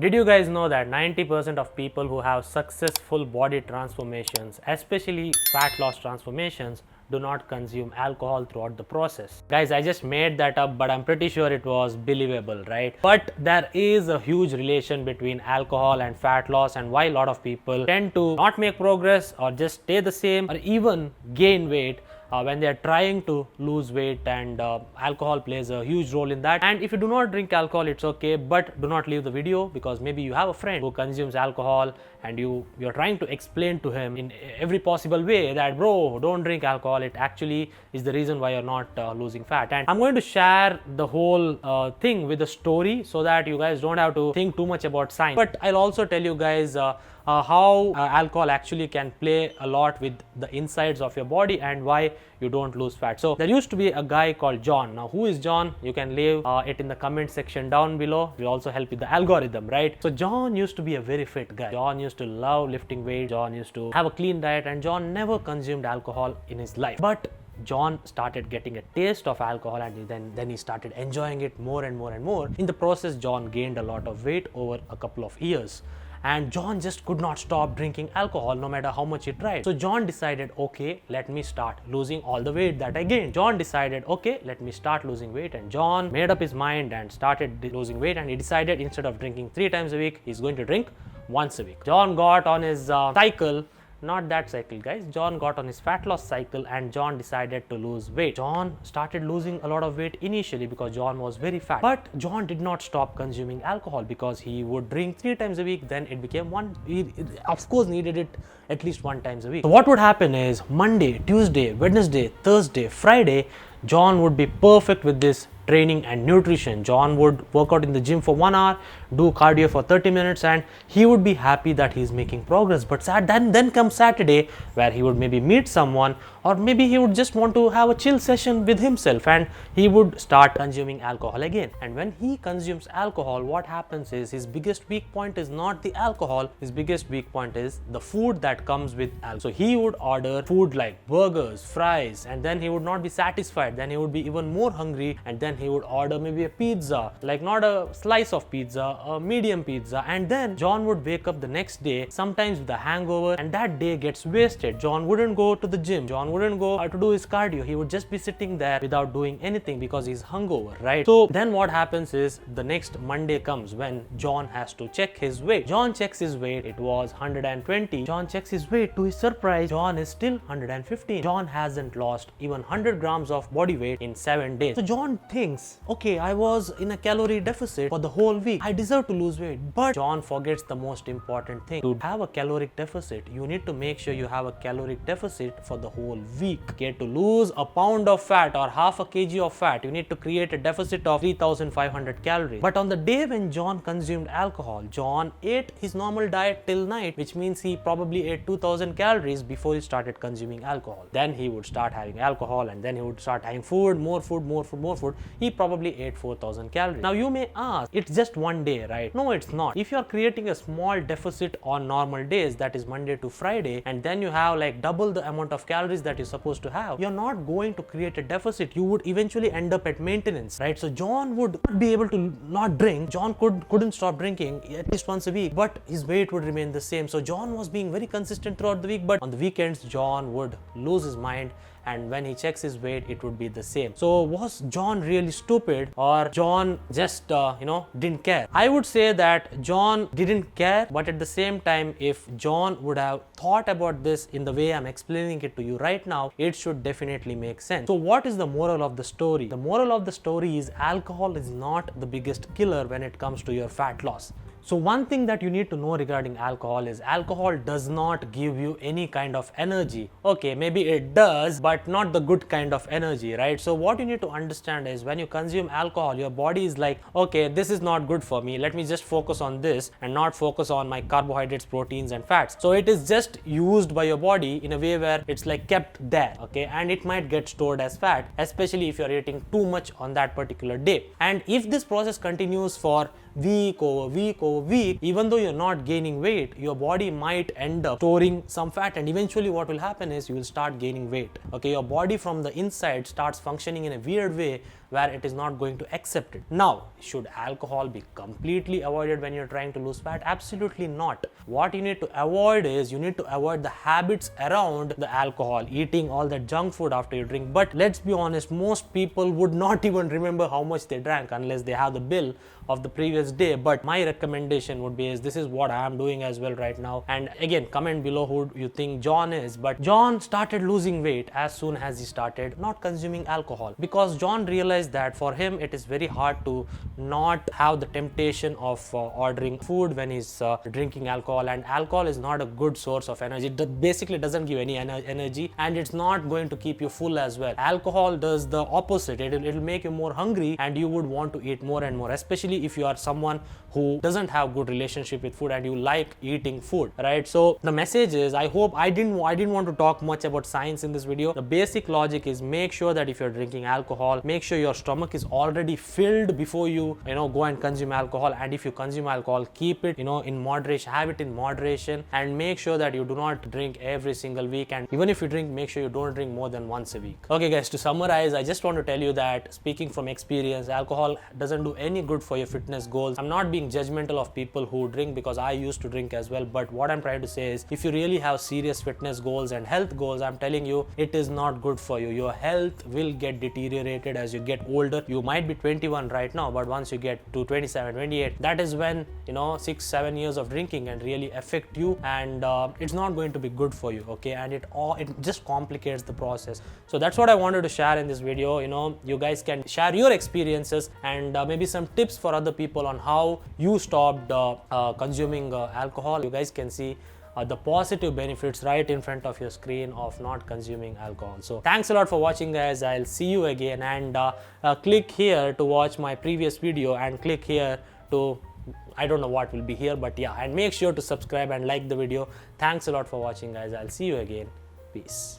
Did you guys know that 90% of people who have successful body transformations, especially fat loss transformations, do not consume alcohol throughout the process? Guys, I just made that up, but I'm pretty sure it was believable, right? But there is a huge relation between alcohol and fat loss, and why a lot of people tend to not make progress or just stay the same or even gain weight when they are trying to lose weight, and alcohol plays a huge role in that. And if you do not drink alcohol, it's okay, but do not leave the video, because maybe you have a friend who consumes alcohol and you're trying to explain to him in every possible way that, bro, don't drink alcohol, it actually is the reason why you're not losing fat. And I'm going to share the whole thing with a story so that you guys don't have to think too much about science, but I'll also tell you guys how alcohol actually can play a lot with the insides of your body and why you don't lose fat. So there used to be a guy called John. Now, who is John? You can leave it in the comment section down below. It will also help with the algorithm, right? So John used to be a very fit guy. John used to love lifting weight. John used to have a clean diet, and John never consumed alcohol in his life. But John started getting a taste of alcohol, and then he started enjoying it more and more and more. In the process, John gained a lot of weight over a couple of years. And John just could not stop drinking alcohol no matter how much he tried. So John decided, okay, let me start losing all the weight that I gained. John decided, okay, let me start losing weight. And John made up his mind and started losing weight. And he decided, instead of drinking 3 times a week, he's going to drink once a week. John got on his cycle. Not that cycle, guys. John got on his fat loss cycle, and John decided to lose weight. John started losing a lot of weight initially because John was very fat. But John did not stop consuming alcohol, because he would drink 3 times a week. Then it became one. He of course needed it at least 1 time a week. So what would happen is, Monday, Tuesday, Wednesday, Thursday, Friday, John would be perfect with this training and nutrition. John would work out in the gym for 1 hour, do cardio for 30 minutes, and he would be happy that he's making progress. But then comes Saturday, where he would maybe meet someone, or maybe he would just want to have a chill session with himself, and he would start consuming alcohol again. And when he consumes alcohol, what happens is, his biggest weak point is not the alcohol. His biggest weak point is the food that comes with alcohol. So he would order food like burgers, fries, and then he would not be satisfied. Then he would be even more hungry, and then he would order maybe a pizza, like not a slice of pizza, a medium pizza. And then John would wake up the next day, sometimes with a hangover, and that day gets wasted. John wouldn't go to the gym. John wouldn't go to do his cardio. He would just be sitting there without doing anything because he's hungover, right? So then what happens is, the next Monday comes when John has to check his weight. John checks his weight. It was 120. John checks his weight. To his surprise, John is still 115. John hasn't lost even 100 grams of body weight in 7 days. So John thinks, okay, I was in a calorie deficit for the whole week. I deserve to lose weight. But John forgets the most important thing. To have a caloric deficit, you need to make sure you have a caloric deficit for the whole week. Okay, to lose a pound of fat or half a kg of fat, you need to create a deficit of 3,500 calories. But on the day when John consumed alcohol, John ate his normal diet till night, which means he probably ate 2,000 calories before he started consuming alcohol. Then he would start having alcohol, and then he would start having food, more food, more food, more food. He probably ate 4,000 calories. Now you may ask, it's just 1 day, right? No, it's not. If you're creating a small deficit on normal days, that is Monday to Friday, and then you have like double the amount of calories that you're supposed to have, you're not going to create a deficit. You would eventually end up at maintenance, right? So John would be able to not drink. John couldn't stop drinking at least once a week, but his weight would remain the same. So John was being very consistent throughout the week, but on the weekends, John would lose his mind, and when he checks his weight, it would be the same. So was John really stupid, or John just didn't care? I would say that John didn't care, but at the same time, if John would have thought about this in the way I'm explaining it to you right now, it should definitely make sense. So what is the moral of the story? The moral of the story is, alcohol is not the biggest killer when it comes to your fat loss. So one thing that you need to know regarding alcohol is, alcohol does not give you any kind of energy. Okay, maybe it does, but not the good kind of energy, right? So what you need to understand is, when you consume alcohol, your body is like, okay, this is not good for me. Let me just focus on this and not focus on my carbohydrates, proteins, and fats. So it is just used by your body in a way where it's like kept there, okay? And it might get stored as fat, especially if you're eating too much on that particular day. And if this process continues for week over week over week, even though you're not gaining weight, your body might end up storing some fat, and eventually what will happen is you will start gaining weight. Okay, your body from the inside starts functioning in a weird way where it is not going to accept it. Now, should alcohol be completely avoided when you're trying to lose fat? Absolutely not. What you need to avoid is you need to avoid the habits around the alcohol, eating all that junk food after you drink. But let's be honest, most people would not even remember how much they drank unless they have the bill of the previous day. But my recommendation would be is this is what I am doing as well right now. And again, comment below who you think John is. But John started losing weight as soon as he started not consuming alcohol, because John realized that for him it is very hard to not have the temptation of ordering food when he's drinking alcohol, and alcohol is not a good source of energy. It basically doesn't give any energy, and it's not going to keep you full as well. Alcohol does the opposite. It'll make you more hungry and you would want to eat more and more, especially if you are someone who doesn't have good relationship with food and you like eating food, right? So the message is, I hope I didn't want to talk much about science in this video. The basic logic is make sure that if you're drinking alcohol, make sure your stomach is already filled before you go and consume alcohol. And if you consume alcohol, keep it in moderation, have it in moderation, and make sure that you do not drink every single week. And even if you drink, make sure you don't drink more than once a week. Okay guys, to summarize, I just want to tell you that, speaking from experience, alcohol doesn't do any good for your fitness goals. I'm not being judgmental of people who drink, because I used to drink as well. But what I'm trying to say is, if you really have serious fitness goals and health goals, I'm telling you, it is not good for you. Your health will get deteriorated as you get older. You might be 21 right now, but once you get to 27, 28, that is when 6-7 years of drinking can really affect you, and it's not going to be good for you. Okay, and it just complicates the process. So that's what I wanted to share in this video. You guys can share your experiences and maybe some tips for other people on how you stopped consuming alcohol. You guys can see the positive benefits right in front of your screen of not consuming alcohol. So thanks a lot for watching, guys. I'll see you again, and click here to watch my previous video, and click here to, I don't know what will be here, but yeah, and make sure to subscribe and like the video. Thanks a lot for watching, guys. I'll see you again. Peace.